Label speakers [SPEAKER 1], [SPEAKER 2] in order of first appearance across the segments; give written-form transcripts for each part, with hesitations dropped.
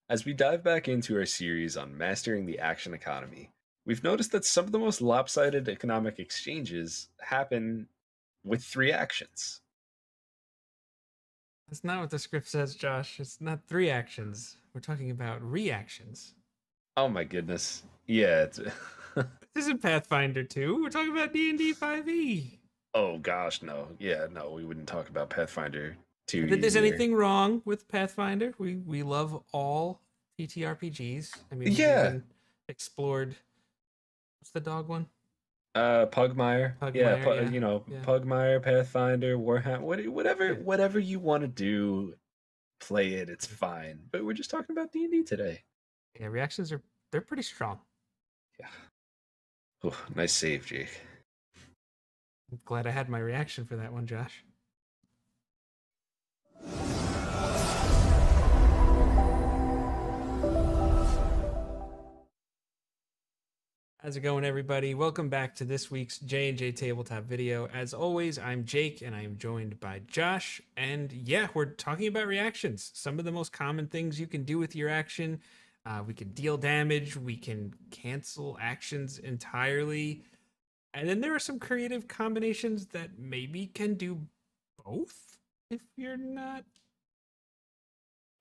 [SPEAKER 1] As we dive back into our series on mastering the action economy, we've noticed that some of the most lopsided economic exchanges happen with three actions.
[SPEAKER 2] That's not what the script says, Josh. It's not three actions. We're talking about reactions.
[SPEAKER 1] Oh my goodness. Yeah.
[SPEAKER 2] This isn't Pathfinder 2. We're talking about D&D 5e.
[SPEAKER 1] Oh gosh, no. Yeah, no, we wouldn't talk about Pathfinder 2
[SPEAKER 2] Not that there's
[SPEAKER 1] here.
[SPEAKER 2] anything wrong with Pathfinder. We love all ttrpgs. I mean, we've
[SPEAKER 1] Yeah.
[SPEAKER 2] even explored. What's the dog one?
[SPEAKER 1] Pugmire. Yeah,
[SPEAKER 2] Pugmire. Yeah, yeah.
[SPEAKER 1] Pugmire, Pathfinder, Warhammer, whatever,
[SPEAKER 2] Yeah.
[SPEAKER 1] whatever you want to do, play it. It's fine. But we're just talking about D&D today.
[SPEAKER 2] Yeah, reactions they're pretty strong.
[SPEAKER 1] Yeah. Oh, nice save, Jake.
[SPEAKER 2] I'm glad I had my reaction for that one, Josh. How's it going, everybody? Welcome back to this week's J&J Tabletop video. As always, I'm Jake, and I am joined by Josh. And yeah, we're talking about reactions. Some of the most common things you can do with your action. We can deal damage. We can cancel actions entirely. And then there are some creative combinations that maybe can do both if you're not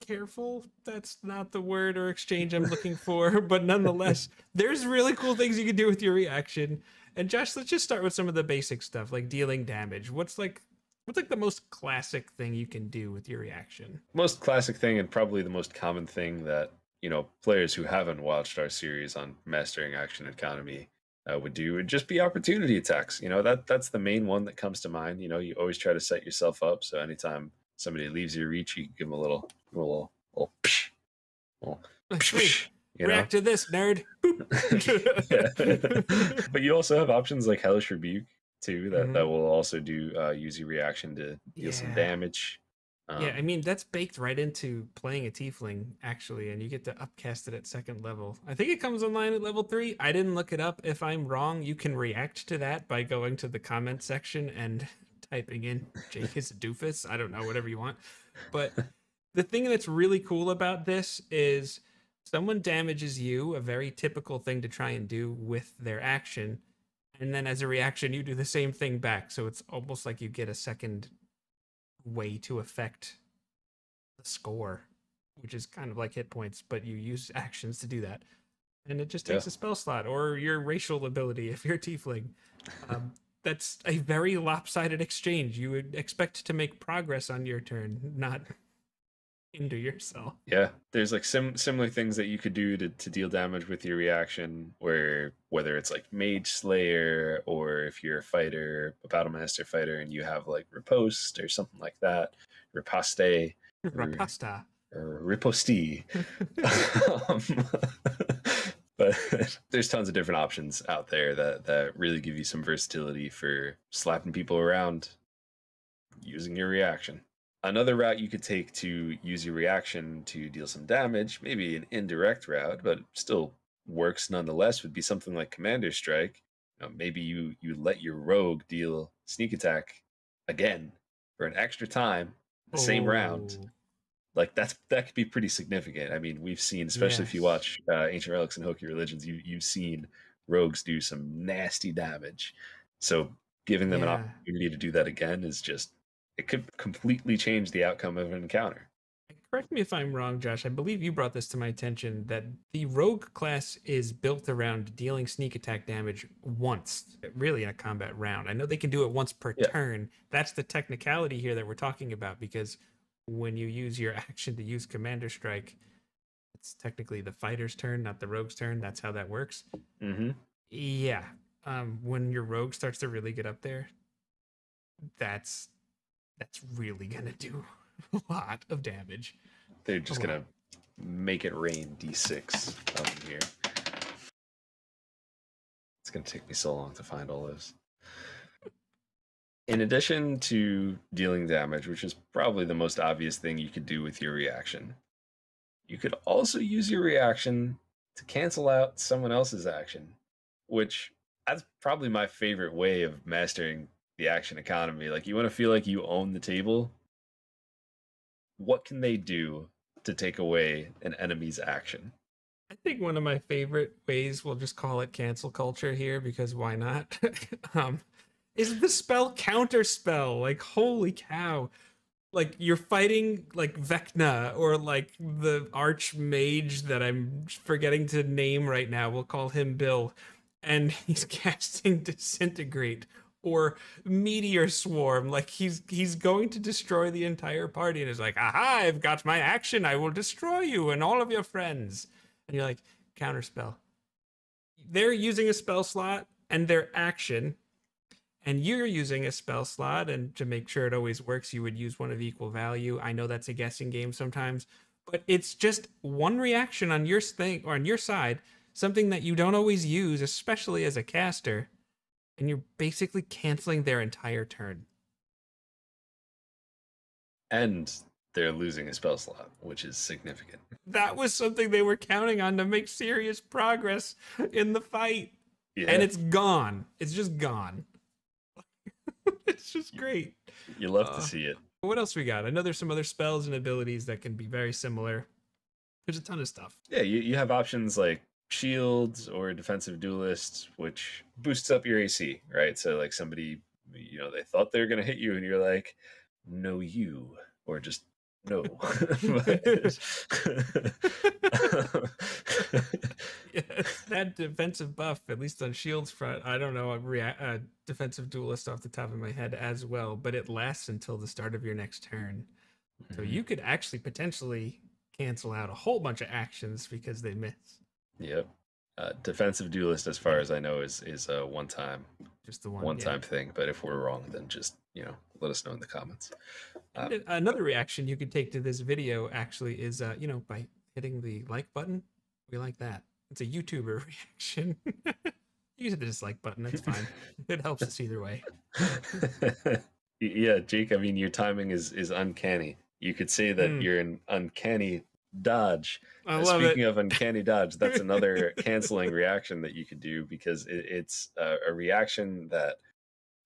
[SPEAKER 2] careful. That's not the word or exchange I'm looking for, but nonetheless, there's really cool things you can do with your reaction. And Josh, let's just start with some of the basic stuff, like dealing damage. What's the most classic thing you can do with your reaction?
[SPEAKER 1] Most classic thing, and probably the most common thing that players who haven't watched our series on mastering action economy would do would just be opportunity attacks. That's the main one that comes to mind. You always try to set yourself up so anytime somebody leaves your reach, you can give them a little psh, little psh,
[SPEAKER 2] React to this, nerd.
[SPEAKER 1] But you also have options like Hellish Rebuke too that will also do use your reaction to deal some damage.
[SPEAKER 2] Yeah, I mean, that's baked right into playing a tiefling, actually, and you get to upcast it at second level. I think it comes online at level 3. I didn't look it up. If I'm wrong, you can react to that by going to the comment section and typing in Jake is a doofus. I don't know, whatever you want. But the thing that's really cool about this is someone damages you, a very typical thing to try and do with their action, and then as a reaction, you do the same thing back. So it's almost like you get a second way to affect the score, which is kind of like hit points, but you use actions to do that. And it just takes a spell slot or your racial ability if you're tiefling. That's a very lopsided exchange. You would expect to make progress on your turn, not hinder yourself.
[SPEAKER 1] Yeah, there's like similar things that you could do to deal damage with your reaction, whether it's like Mage Slayer, or if you're a fighter, a Battlemaster fighter, and you have like Riposte or something like that, Riposte,
[SPEAKER 2] Rapasta,
[SPEAKER 1] or Riposte. But there's tons of different options out there that really give you some versatility for slapping people around using your reaction. Another route you could take to use your reaction to deal some damage, maybe an indirect route, but still works nonetheless, would be something like Commander Strike. Maybe you let your rogue deal sneak attack again for an extra time, the same round. Like that could be pretty significant. I mean, we've seen, especially if you watch Ancient Relics and Hokey Religions, you've seen rogues do some nasty damage. So giving them an opportunity to do that again is just, it could completely change the outcome of an encounter.
[SPEAKER 2] Correct me if I'm wrong, Josh. I believe you brought this to my attention that the rogue class is built around dealing sneak attack damage once, really in a combat round. I know they can do it once per turn. That's the technicality here that we're talking about, because when you use your action to use Commander Strike, it's technically the fighter's turn, not the rogue's turn. That's how that works. Yeah. When your rogue starts to really get up there, that's really gonna do a lot of damage.
[SPEAKER 1] They're just gonna make it rain D6 up in here. It's gonna take me so long to find all those. In addition to dealing damage, which is probably the most obvious thing you could do with your reaction, you could also use your reaction to cancel out someone else's action, which that's probably my favorite way of mastering the action economy. Like, you want to feel like you own the table. What can they do to take away an enemy's action.
[SPEAKER 2] I think one of my favorite ways, we'll just call it cancel culture here because why not? Is the spell counter spell. Like, holy cow. Like, you're fighting like Vecna or like the archmage that I'm forgetting to name right now. We'll call him Bill. And he's casting Disintegrate or Meteor Swarm. Like, he's going to destroy the entire party and is like, aha, I've got my action. I will destroy you and all of your friends. And you're like, counterspell. They're using a spell slot and their action, and you're using a spell slot, and to make sure it always works, you would use one of equal value. I know that's a guessing game sometimes, but it's just one reaction on your thing or on your side, something that you don't always use, especially as a caster, and you're basically canceling their entire turn.
[SPEAKER 1] And they're losing a spell slot, which is significant.
[SPEAKER 2] That was something they were counting on to make serious progress in the fight. Yeah. And it's gone. It's just gone. It's just great.
[SPEAKER 1] You love to see it.
[SPEAKER 2] What else we got? I know there's some other spells and abilities that can be very similar. There's a ton of stuff.
[SPEAKER 1] Yeah, you have options like shields or defensive duelist, which boosts up your AC, right? So like somebody, they thought they were going to hit you and you're like, no, you, or just no.
[SPEAKER 2] Yes, that defensive buff, at least on shields front, I don't know a defensive duelist off the top of my head as well, but it lasts until the start of your next turn. So you could actually potentially cancel out a whole bunch of actions because they miss.
[SPEAKER 1] Yep. Defensive duelist, as far as I know, is a one-time,
[SPEAKER 2] just the
[SPEAKER 1] one-time thing. But if we're wrong, then just let us know in the comments.
[SPEAKER 2] Another reaction you could take to this video actually is by hitting the like button. We like that. It's a YouTuber reaction. Use the dislike button. That's fine. It helps us either way.
[SPEAKER 1] Yeah, Jake. I mean, your timing is uncanny. You could say that you're an uncanny dodge. Speaking of uncanny dodge, that's another canceling reaction that you could do because it's a reaction that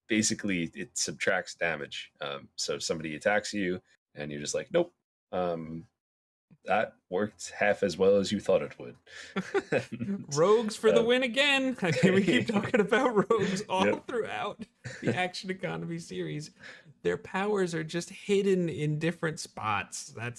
[SPEAKER 1] basically it subtracts damage. So if somebody attacks you and you're just like, nope, that worked half as well as you thought it would.
[SPEAKER 2] Rogues for the win again. We keep talking about rogues all throughout the Action Economy series. Their powers are just hidden in different spots. I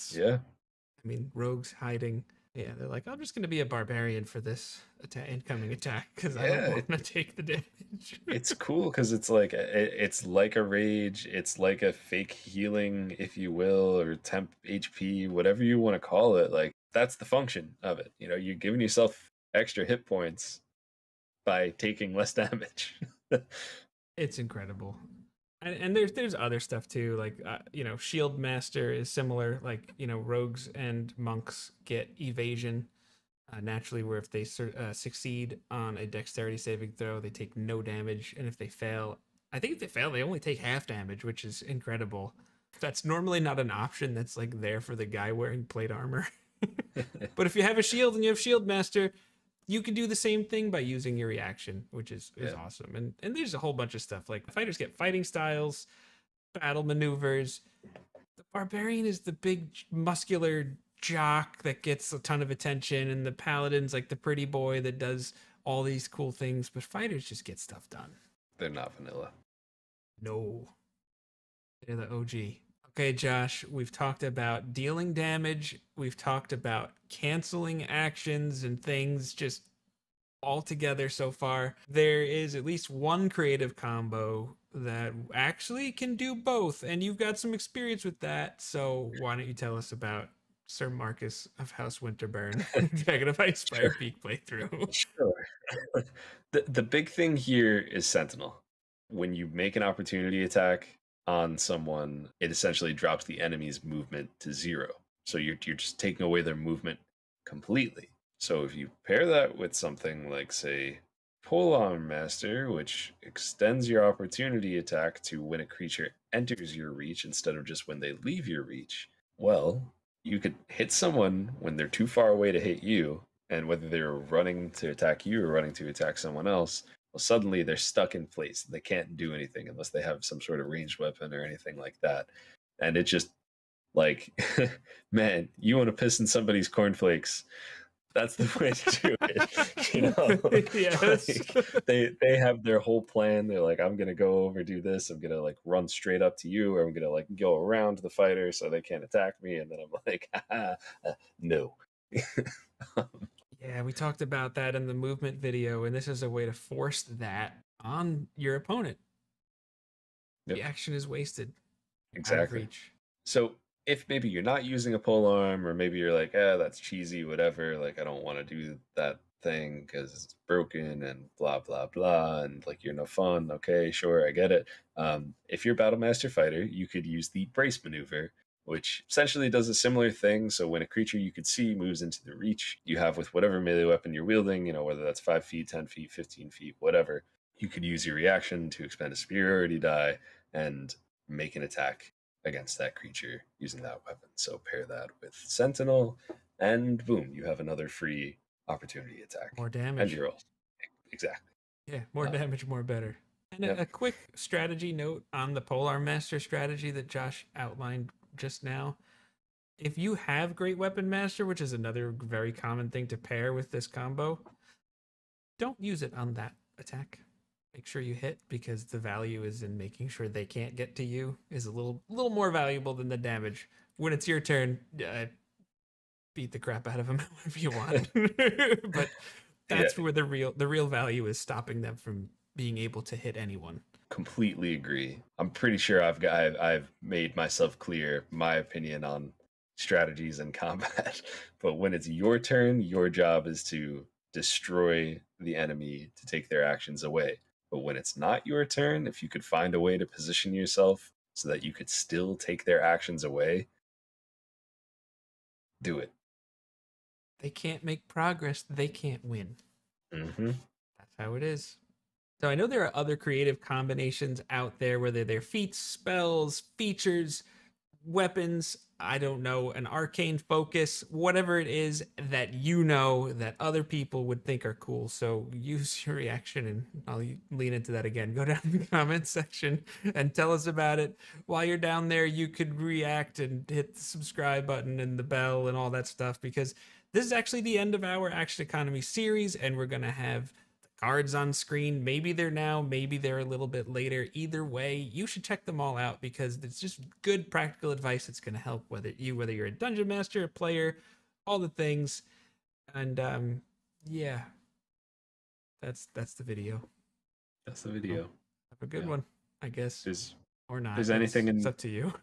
[SPEAKER 2] mean, rogues hiding. Yeah, they're like, I'm just going to be a barbarian for this incoming attack because I don't want to take the damage.
[SPEAKER 1] It's cool because it's like a rage. It's like a fake healing, if you will, or temp HP, whatever you want to call it. Like, that's the function of it. You're giving yourself extra hit points by taking less damage.
[SPEAKER 2] It's incredible. And there's other stuff too, like Shield Master is similar. Like rogues and monks get evasion naturally, where if they succeed on a dexterity saving throw, they take no damage, and if they fail, they only take half damage, which is incredible. That's normally not an option. That's like there for the guy wearing plate armor. But if you have a shield and you have Shield Master, you can do the same thing by using your reaction, which is awesome. And there's a whole bunch of stuff. Like, fighters get fighting styles, battle maneuvers. The barbarian is the big muscular jock that gets a ton of attention, and the paladin's like the pretty boy that does all these cool things. But fighters just get stuff done.
[SPEAKER 1] They're not vanilla.
[SPEAKER 2] No. They're the OG. Okay, Josh, we've talked about dealing damage. We've talked about canceling actions and things just all together so far. There is at least one creative combo that actually can do both, and you've got some experience with that. So why don't you tell us about Sir Marcus of House Winterburn, Dragon of Ice Fire Peak playthrough?
[SPEAKER 1] Sure. The big thing here is Sentinel. When you make an opportunity attack on someone, it essentially drops the enemy's movement to 0. So you're just taking away their movement completely. So if you pair that with something like, say, Polearm Master, which extends your opportunity attack to when a creature enters your reach instead of just when they leave your reach, well, you could hit someone when they're too far away to hit you, and whether they're running to attack you or running to attack someone else, well, suddenly they're stuck in place. They can't do anything unless they have some sort of ranged weapon or anything like that. And it just Like, man, you want to piss in somebody's cornflakes. That's the way to do it. You know,
[SPEAKER 2] Yes.
[SPEAKER 1] like they have their whole plan. They're like, I'm gonna go over do this. I'm gonna like run straight up to you, or I'm gonna like go around the fighter so they can't attack me. And then I'm like, no.
[SPEAKER 2] Yeah, we talked about that in the movement video, and this is a way to force that on your opponent. The
[SPEAKER 1] Yep,
[SPEAKER 2] action is wasted, out of
[SPEAKER 1] exactly.
[SPEAKER 2] reach.
[SPEAKER 1] So if maybe you're not using a pole arm, or maybe you're like, that's cheesy, whatever. Like I don't want to do that thing because it's broken and blah blah blah, and like you're no fun. Okay, sure, I get it. If you're Battle Master Fighter, you could use the brace maneuver, which essentially does a similar thing. So when a creature you could see moves into the reach you have with whatever melee weapon you're wielding, you know, whether that's 5 feet, 10 feet, 15 feet, whatever, you could use your reaction to expend a superiority die and make an attack against that creature using that weapon. So pair that with Sentinel, and boom, you have another free opportunity attack.
[SPEAKER 2] More
[SPEAKER 1] And
[SPEAKER 2] damage.
[SPEAKER 1] you're all exactly.
[SPEAKER 2] Yeah, more damage, more better. And
[SPEAKER 1] Yep.
[SPEAKER 2] a quick strategy note on the Polearm Master strategy that Josh outlined just now. If you have Great Weapon Master, which is another very common thing to pair with this combo, don't use it on that attack. Make sure you hit, because the value is in making sure they can't get to you is a little more valuable than the damage. When it's your turn, beat the crap out of them if you want. But that's
[SPEAKER 1] Yeah,
[SPEAKER 2] where the real value is, stopping them from being able to hit anyone.
[SPEAKER 1] completely agree. I'm pretty sure I've made myself clear my opinion on strategies and combat. But when it's your turn, your job is to destroy the enemy to take their actions away. But when it's not your turn, if you could find a way to position yourself so that you could still take their actions away, do it.
[SPEAKER 2] They can't make progress, they can't win.
[SPEAKER 1] Mm-hmm.
[SPEAKER 2] That's how it is. So I know there are other creative combinations out there, whether they're feats, spells, features, weapons, I don't know, an arcane focus, whatever it is that you know that other people would think are cool. So use your reaction, and I'll lean into that again. Go down in the comments section and tell us about it. While you're down there, you could react and hit the subscribe button and the bell and all that stuff, because this is actually the end of our Action Economy series, and we're going to have cards on screen. Maybe they're now, maybe they're a little bit later. Either way, you should check them all out, because it's just good practical advice that's going to help whether you're a dungeon master, a player, all the things. And yeah, that's the video.
[SPEAKER 1] That's the
[SPEAKER 2] So,
[SPEAKER 1] video.
[SPEAKER 2] have a good
[SPEAKER 1] Yeah.
[SPEAKER 2] one, I guess,
[SPEAKER 1] There's
[SPEAKER 2] or not.
[SPEAKER 1] there's anything
[SPEAKER 2] It's
[SPEAKER 1] in
[SPEAKER 2] up to you.